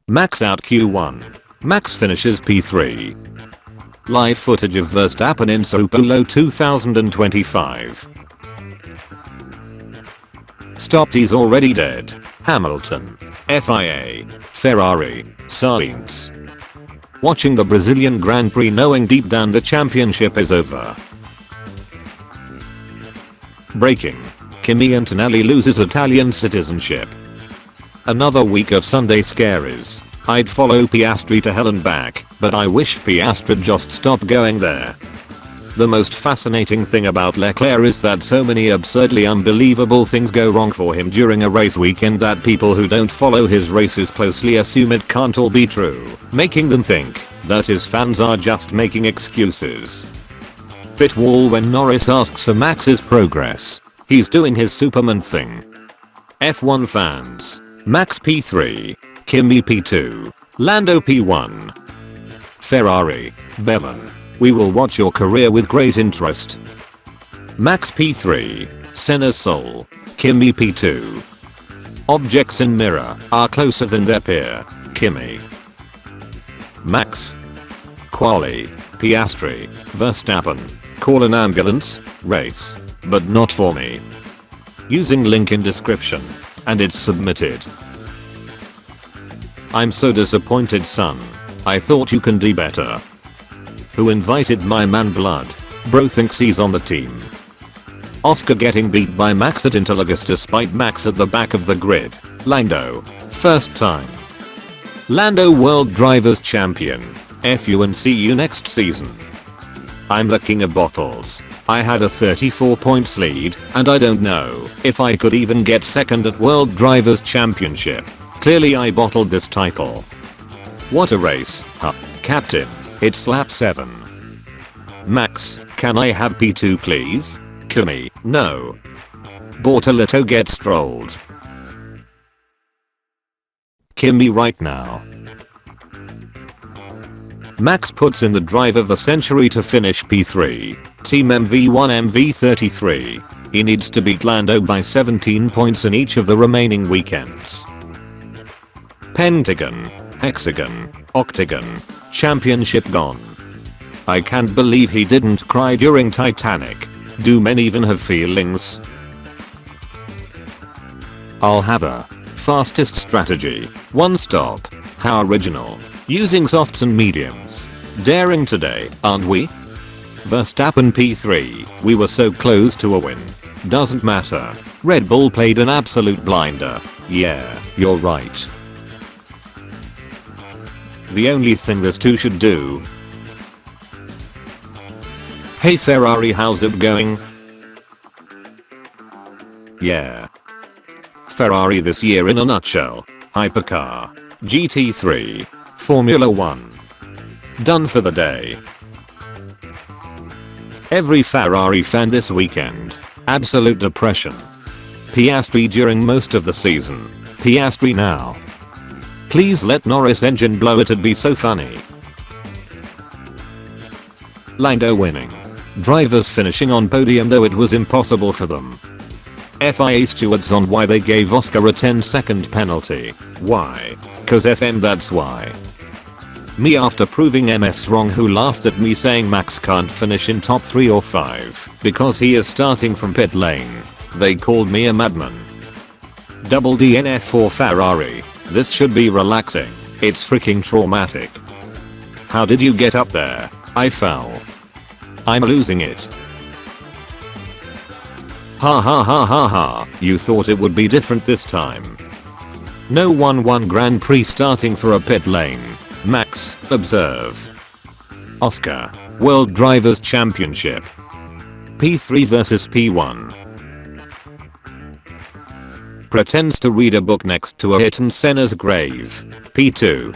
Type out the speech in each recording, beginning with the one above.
Max out Q1. Max finishes P3. Live footage of Verstappen in Sao Paulo 2025. Stopped, he's already dead. Hamilton. FIA. Ferrari. Sainz. Watching the Brazilian Grand Prix knowing deep down the championship is over. Breaking. Kimi Antonelli loses Italian citizenship. Another week of Sunday scaries. I'd follow Piastri to hell and back, but I wish Piastri just stopped going there. The most fascinating thing about Leclerc is that so many absurdly unbelievable things go wrong for him during a race weekend that people who don't follow his races closely assume it can't all be true, making them think that his fans are just making excuses. Pit wall when Norris asks for Max's progress. He's doing his Superman thing. F1 fans. Max P3. Kimi P2. Lando P1. Ferrari. Bevan. We will watch your career with great interest. Max P3. Senna's soul. Kimi P2. Objects in mirror are closer than their peer. Kimi. Max. Quali. Piastri. Verstappen. Call an ambulance. Race. But not for me. Using link in description. And it's submitted. I'm so disappointed, son. I thought you can do better. Who invited my man Blood? Bro thinks he's on the team. Oscar getting beat by Max at Interlagos despite Max at the back of the grid. Lando. First time. Lando World Drivers Champion. F you and see you next season. I'm the king of bottles. I had a 34 points lead, and I don't know if I could even get second at World Drivers Championship. Clearly I bottled this title. What a race, huh? Captain, it's lap 7. Max, can I have P2 please? Kimi, no. Bortoleto gets strolled. Kimi right now. Max puts in the drive of the century to finish P3. Team MV1 MV33. He needs to beat Lando by 17 points in each of the remaining weekends. Pentagon, hexagon, octagon, championship gone. I can't believe he didn't cry during Titanic. Do men even have feelings? I'll have a fastest strategy. One stop. How original. Using softs and mediums. Daring today, aren't we? Verstappen P3. We were so close to a win. Doesn't matter. Red Bull played an absolute blinder. Yeah, you're right. The only thing this two should do. Hey Ferrari, how's it going? Yeah. Ferrari this year in a nutshell. Hypercar. GT3. Formula 1. Done for the day. Every Ferrari fan this weekend. Absolute depression. Piastri during most of the season. Piastri now. Please let Norris engine blow, it'd be so funny. Lando winning. Drivers finishing on podium though it was impossible for them. FIA stewards on why they gave Oscar a 10-second penalty. Why? Cause FM, that's why. Me after proving MF's wrong, who laughed at me saying Max can't finish in top 3 or 5 because he is starting from pit lane. They called me a madman. Double DNF for Ferrari. This should be relaxing. It's freaking traumatic. How did you get up there? I fell. I'm losing it. Ha ha ha ha ha. You thought it would be different this time. No 1-1 Grand Prix starting for a pit lane. Max, observe. Oscar, World Drivers Championship. P3 versus P1. Pretends to read a book next to a hit in Senna's grave. P2.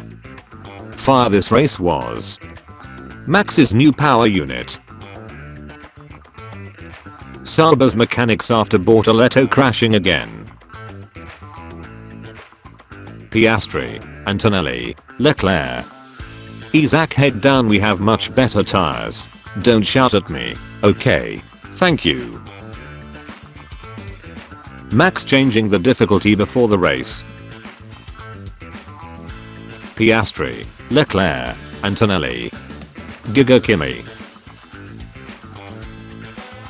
Fire this race was. Max's new power unit. Sauber's mechanics after Bortoleto crashing again. Piastri, Antonelli, Leclerc. Isaac, head down, we have much better tires. Don't shout at me, okay? Thank you. Max changing the difficulty before the race. Piastri, Leclerc, Antonelli. Giga Kimi.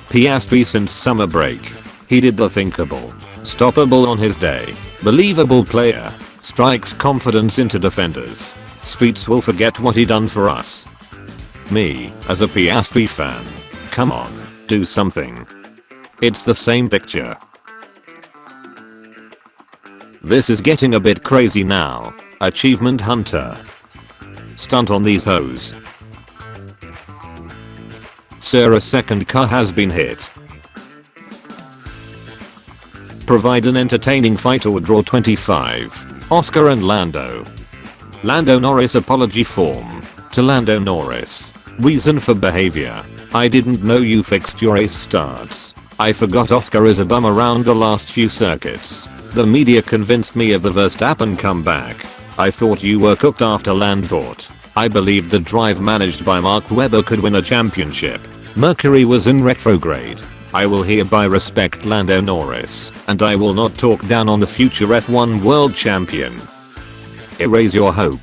Piastri since summer break. He did the thinkable. Stoppable on his day. Believable player. Strikes confidence into defenders. Streets will forget what he done for us. Me, as a Piastri fan. Come on, do something. It's the same picture. This is getting a bit crazy now. Achievement hunter. Stunt on these hoes. Sir, a second car has been hit. Provide an entertaining fight or draw 25. Oscar and Lando. Lando Norris apology form. To Lando Norris. Reason for behavior. I didn't know you fixed your ace starts. I forgot Oscar is a bum around the last few circuits. The media convinced me of the Verstappen comeback. I thought you were cooked after Landvort. I believed the drive managed by Mark Webber could win a championship. Mercury was in retrograde. I will hereby respect Lando Norris, and I will not talk down on the future F1 world champion. Erase your hope.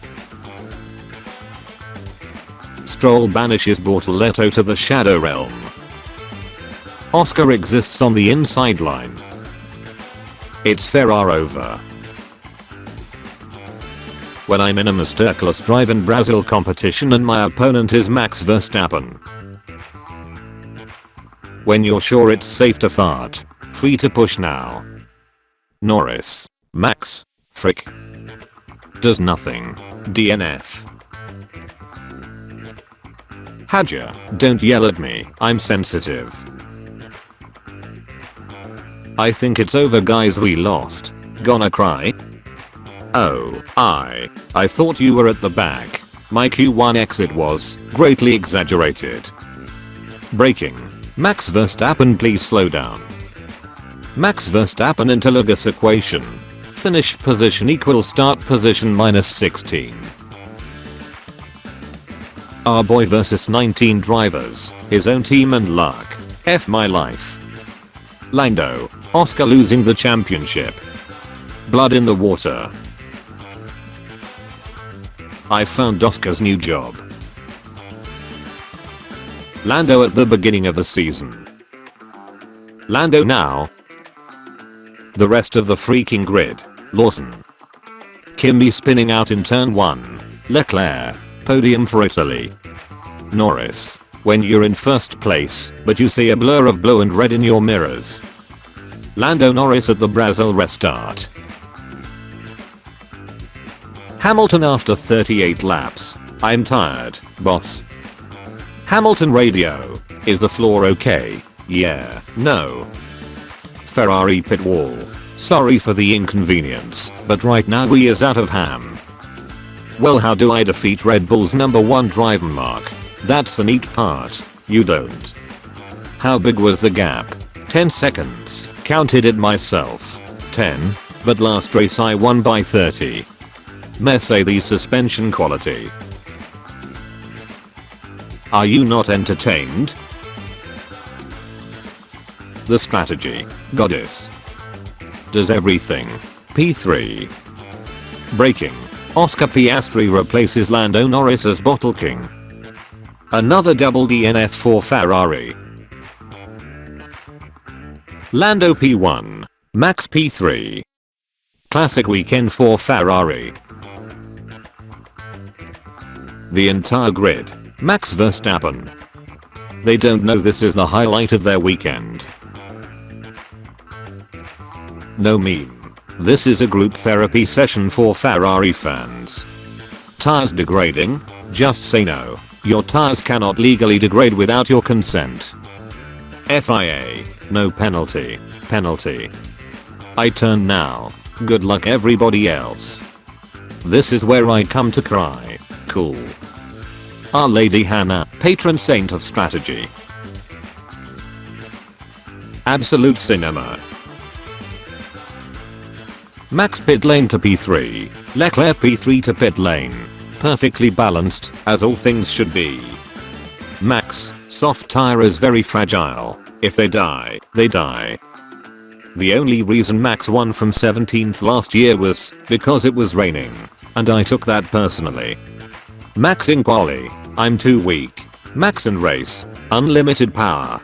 Stroll banishes Bortoletto to the Shadow Realm. Oscar exists on the inside line. It's Ferrari over. When I'm in a masterclass drive in Brazil competition and my opponent is Max Verstappen. When you're sure it's safe to fart. Free to push now. Norris. Max. Frick. Does nothing. DNF. Hadja, don't yell at me, I'm sensitive. I think it's over guys, we lost. Gonna cry? Oh, I thought you were at the back. My Q1 exit was greatly exaggerated. Braking. Max Verstappen, please slow down. Max Verstappen into Lagos equation. Finish position equals start position minus 16. Our boy versus 19 drivers, his own team and luck. F my life. Lando, Oscar losing the championship. Blood in the water. I found Oscar's new job. Lando at the beginning of the season. Lando now. The rest of the freaking grid. Lawson. Kimi spinning out in turn 1. Leclerc. Podium for Italy. Norris. When you're in first place, but you see a blur of blue and red in your mirrors. Lando Norris at the Brazil restart. Hamilton after 38 laps. I'm tired, boss. Hamilton radio. Is the floor okay? Yeah, no. Ferrari pit wall. Sorry for the inconvenience, but right now we is out of ham. Well, how do I defeat Red Bull's #1 driver Mark? That's the neat part. You don't. How big was the gap? 10 seconds. Counted it myself. 10. But last race I won by 30. Mercedes suspension quality. Are you not entertained? The strategy. Goddess. Does everything. P3. Braking. Oscar Piastri replaces Lando Norris as Bottle King. Another double DNF for Ferrari. Lando P1. Max P3. Classic weekend for Ferrari. The entire grid. Max Verstappen. They don't know this is the highlight of their weekend. No meme. This is a group therapy session for Ferrari fans. Tires degrading? Just say no. Your tires cannot legally degrade without your consent. FIA. No penalty. Penalty. I turn now. Good luck everybody else. This is where I come to cry. Cool. Our Lady Hannah, patron saint of strategy. Absolute cinema. Max pit lane to P3, Leclerc P3 to pit lane. Perfectly balanced, as all things should be. Max, soft tire is very fragile. If they die, they die. The only reason Max won from 17th last year was because it was raining. and I took that personally. Max in quali, I'm too weak. Max in race, unlimited power.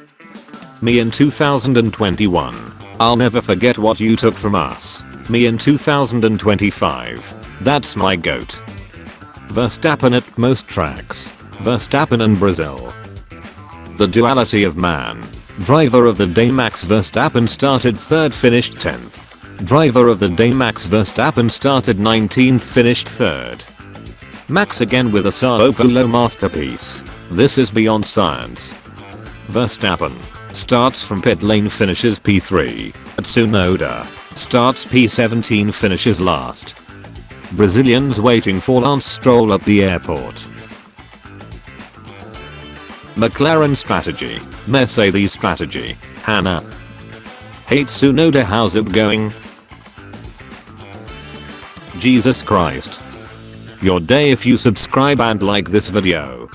Me in 2021, I'll never forget what you took from us. Me in 2025, that's my GOAT. Verstappen at most tracks. Verstappen and Brazil. The duality of man. Driver of the day Max Verstappen started 3rd, finished 10th. Driver of the day Max Verstappen started 19th, finished 3rd. Max again with a Sao Paulo masterpiece. This is beyond science. Verstappen starts from pit lane, finishes P3. At Tsunoda starts P17, finishes last. Brazilians waiting for Lance Stroll at the airport. McLaren strategy. Mercedes strategy. Hannah. Hey Tsunoda, how's it going? Jesus Christ. Your day if you subscribe and like this video.